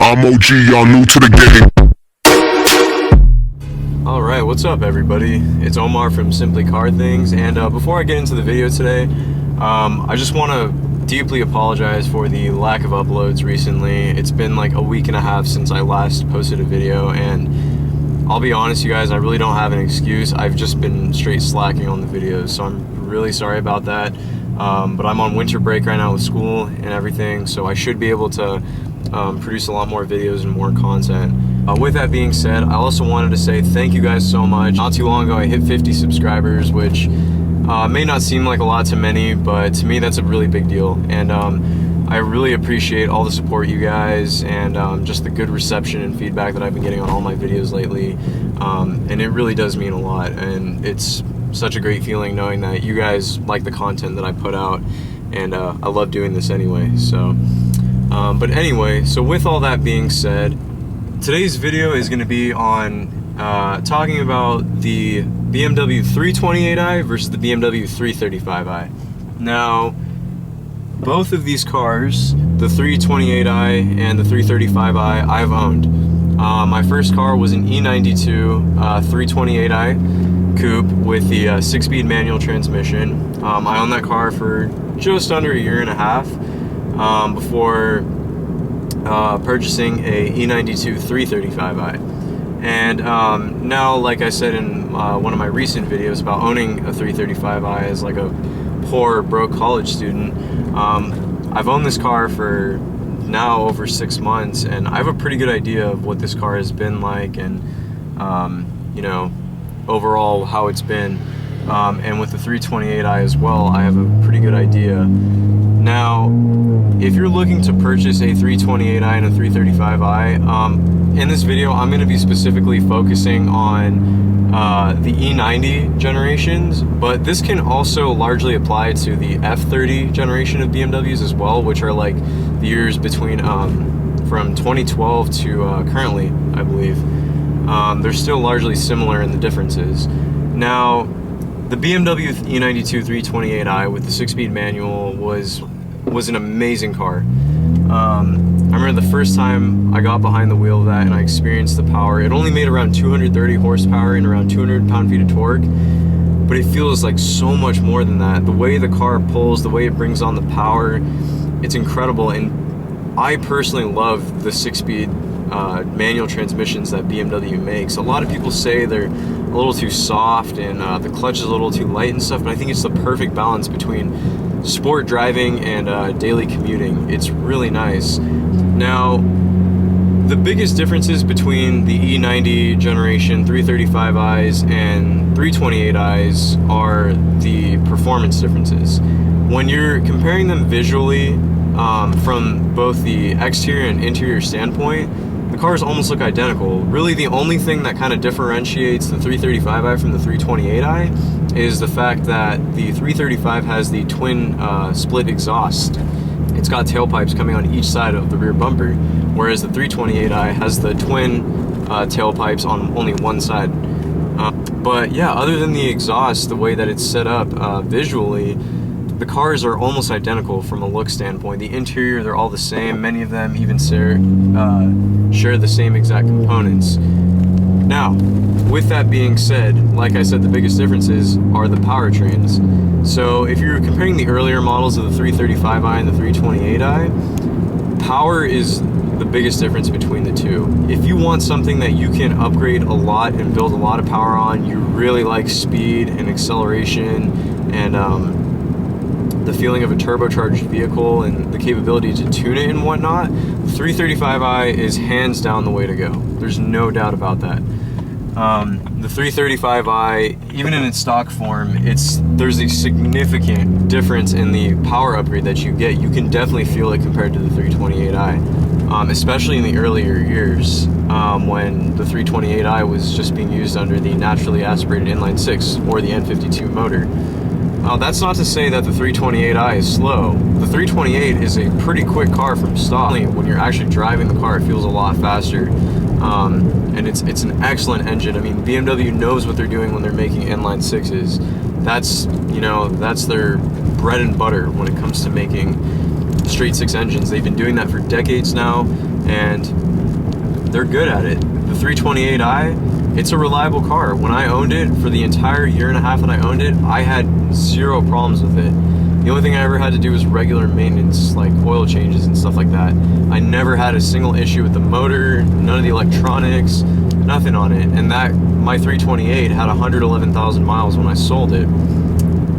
I'm OG, y'all new to the game. Alright, what's up everybody? It's Omar from Simply Car Things, and before I get into the video today, I just want to deeply apologize for the lack of uploads recently. It's been like a week and a half since I last posted a video, and I'll be honest you guys, I really don't have an excuse. I've just been straight slacking on the videos, so I'm really sorry about that. But I'm on winter break right now with school and everything, so I should be able to produce a lot more videos and more content. With that being said, I also wanted to say thank you guys so much. Not too long ago I hit 50 subscribers, which may not seem like a lot to many, but to me that's a really big deal. And I really appreciate all the support you guys and just the good reception and feedback that I've been getting on all my videos lately. And it really does mean a lot, and it's such a great feeling knowing that you guys like the content that I put out, and I love doing this anyway. So but anyway, so with all that being said, today's video is going to be on talking about the BMW 328i versus the BMW 335i. Now, both of these cars, the 328i and the 335i, I've owned. My first car was an E92 328i coupe with the 6-speed manual transmission. I owned that car for just under a year and a half before purchasing a E92 335i. And now, like I said in one of my recent videos about owning a 335i as like a poor, broke college student, I've owned this car for now over 6 months, and I have a pretty good idea of what this car has been like, and you know, overall how it's been. And with the 328i as well, I have a pretty good idea. Now, if you're looking to purchase a 328i and a 335i, in this video I'm going to be specifically focusing on the E90 generations, but this can also largely apply to the F30 generation of BMWs as well, which are like the years between from 2012 to currently, I believe. They're still largely similar in the differences. Now, the BMW E92 328i with the 6-speed manual was an amazing car. I remember the first time I got behind the wheel of that and I experienced the power. It only made around 230 horsepower and around 200 pound-feet of torque, but it feels like so much more than that. The way the car pulls, the way it brings on the power, it's incredible. And I personally love the 6-speed manual transmissions that BMW makes. A lot of people say they're a little too soft and the clutch is a little too light and stuff, but I think it's the perfect balance between sport driving and daily commuting. It's really nice. Now, the biggest differences between the E90 generation 335i's and 328i's are the performance differences. When you're comparing them visually from both the exterior and interior standpoint, the cars almost look identical. Really, the only thing that kind of differentiates the 335i from the 328i is the fact that the 335 has the twin split exhaust. It's got tailpipes coming on each side of the rear bumper, whereas the 328i has the twin tailpipes on only one side. But yeah, other than the exhaust, the way that it's set up visually, the cars are almost identical from a look standpoint. The interior, they're all the same. Many of them even share the same exact components. Now, with that being said, like I said, the biggest differences are the powertrains. So if you're comparing the earlier models of the 335i and the 328i, power is the biggest difference between the two. If you want something that you can upgrade a lot and build a lot of power on, you really like speed and acceleration and the feeling of a turbocharged vehicle and the capability to tune it and whatnot, the 335i is hands down the way to go. There's no doubt about that. The 335i, even in its stock form, there's a significant difference in the power upgrade that you get. You can definitely feel it compared to the 328i, especially in the earlier years when the 328i was just being used under the naturally aspirated inline-six or the N52 motor. That's not to say that the 328i is slow. The 328 is a pretty quick car from stock. When you're actually driving the car, it feels a lot faster. And it's an excellent engine. I mean, BMW knows what they're doing when they're making inline sixes. That's their bread and butter when it comes to making straight six engines. They've been doing that for decades now, and they're good at it. The 328i, it's a reliable car. When I owned it, for the entire year and a half that I owned it, I had zero problems with it. The only thing I ever had to do was regular maintenance, like oil changes and stuff like that. I never had a single issue with the motor, none of the electronics, nothing on it. And that, my 328 had 111,000 miles when I sold it.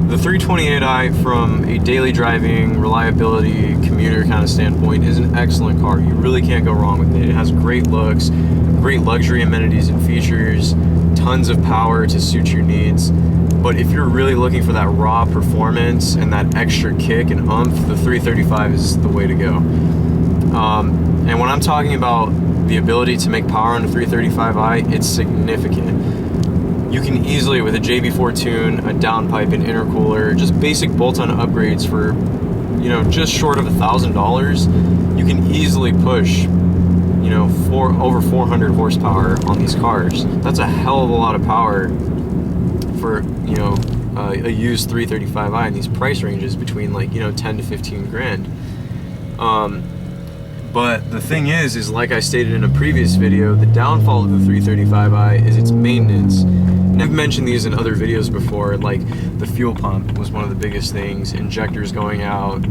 The 328i, from a daily driving, reliability, commuter kind of standpoint, is an excellent car. You really can't go wrong with it. It has great looks, great luxury amenities and features, tons of power to suit your needs. But if you're really looking for that raw performance and that extra kick and oomph, the 335 is the way to go. And when I'm talking about the ability to make power on the 335i, it's significant. You can easily, with a JB4 tune, a downpipe, an intercooler, just basic bolt-on upgrades for, you know, just short of $1,000, you can easily push, you know, over 400 horsepower on these cars. That's a hell of a lot of power for, you know, a used 335i in these price ranges between, like, you know, 10 to 15 grand. But the thing is like I stated in a previous video, the downfall of the 335i is its maintenance. And I've mentioned these in other videos before, like the fuel pump was one of the biggest things, injectors going out,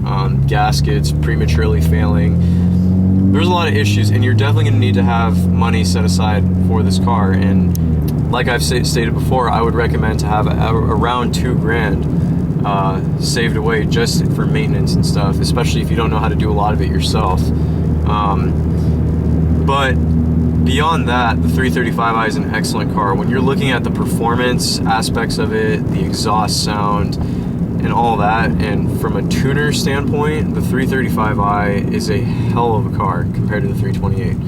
gaskets prematurely failing. There's a lot of issues, and you're definitely going to need to have money set aside for this car. And like I've stated before, I would recommend to have around $2,000 saved away just for maintenance and stuff, especially if you don't know how to do a lot of it yourself. But beyond that, the 335i is an excellent car. When you're looking at the performance aspects of it, the exhaust sound, and all that, and from a tuner standpoint, the 335i is a hell of a car compared to the 328.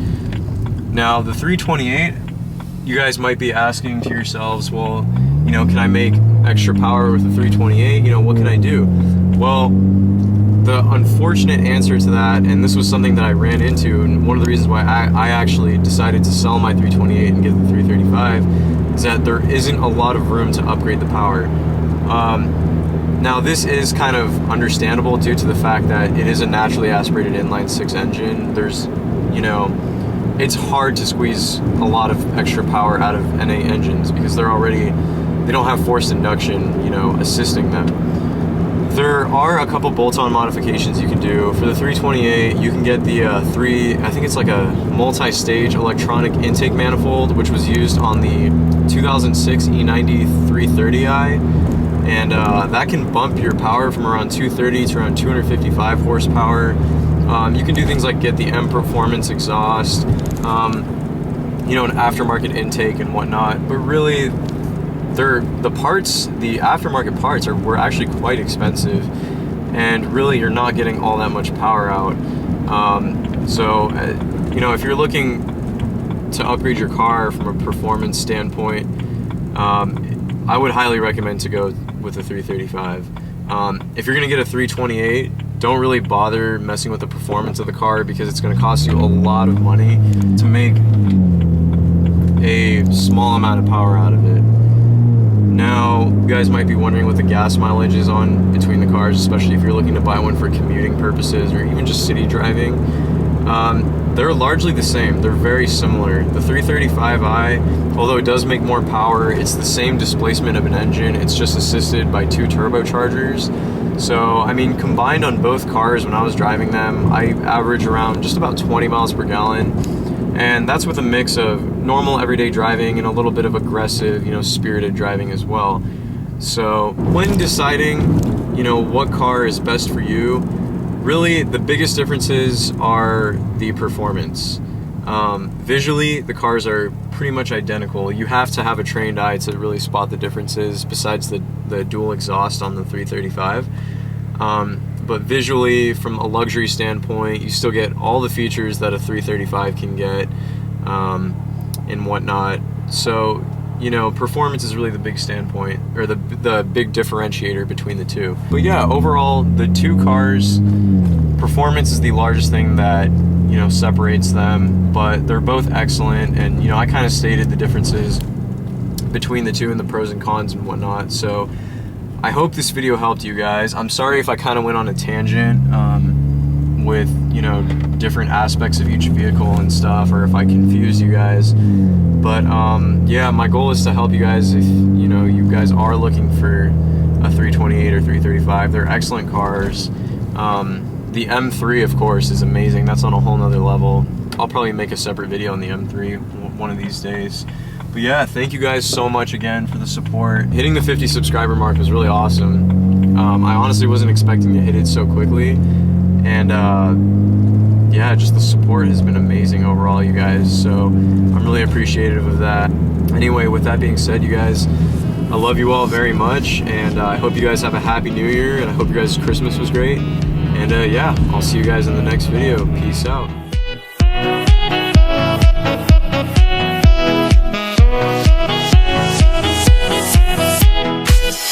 Now, the 328, you guys might be asking to yourselves, well, you know, can I make extra power with the 328? You know, what can I do? Well, the unfortunate answer to that, and this was something that I ran into, and one of the reasons why I actually decided to sell my 328 and get the 335, is that there isn't a lot of room to upgrade the power. Now, this is kind of understandable due to the fact that it is a naturally aspirated inline-six engine. There's, you know, it's hard to squeeze a lot of extra power out of NA engines because they don't have forced induction, you know, assisting them. There are a couple bolt-on modifications you can do. For the 328, you can get the I think it's like a multi-stage electronic intake manifold, which was used on the 2006 E90 330i, and that can bump your power from around 230 to around 255 horsepower. You can do things like get the M Performance exhaust, you know, an aftermarket intake and whatnot, but really, the aftermarket parts were actually quite expensive, and really you're not getting all that much power out. So you know, if you're looking to upgrade your car from a performance standpoint, I would highly recommend to go with the 335. If you're gonna get a 328, don't really bother messing with the performance of the car because it's gonna cost you a lot of money to make a small amount of power out of it. Now, you guys might be wondering what the gas mileage is on between the cars, especially if you're looking to buy one for commuting purposes or even just city driving. They're largely the same. They're very similar. The 335i, although it does make more power, it's the same displacement of an engine. It's just assisted by 2 turbochargers. So, I mean, combined on both cars, when I was driving them, I average around just about 20 miles per gallon. And that's with a mix of normal everyday driving and a little bit of aggressive, you know, spirited driving as well. So when deciding, you know, what car is best for you, really the biggest differences are the performance. Visually, the cars are pretty much identical. You have to have a trained eye to really spot the differences besides the dual exhaust on the 335. But visually, from a luxury standpoint, you still get all the features that a 335 can get, and whatnot. So, you know, performance is really the big standpoint, or the big differentiator between the two. But yeah, overall, the two cars, performance is the largest thing that, you know, separates them, but they're both excellent, and, you know, I kind of stated the differences between the two and the pros and cons and whatnot. So I hope this video helped you guys. I'm sorry if I kind of went on a tangent with, you know, different aspects of each vehicle and stuff, or if I confuse you guys. But yeah, my goal is to help you guys if, you know, you guys are looking for a 328 or 335. They're excellent cars. The M3, of course, is amazing. That's on a whole nother level. I'll probably make a separate video on the M3 one of these days. But yeah, thank you guys so much again for the support. Hitting the 50 subscriber mark was really awesome. I honestly wasn't expecting to hit it so quickly. And yeah, just the support has been amazing overall, you guys. So I'm really appreciative of that. Anyway, with that being said, you guys, I love you all very much. And I hope you guys have a happy new year. And I hope you guys' Christmas was great. And yeah, I'll see you guys in the next video. Peace out.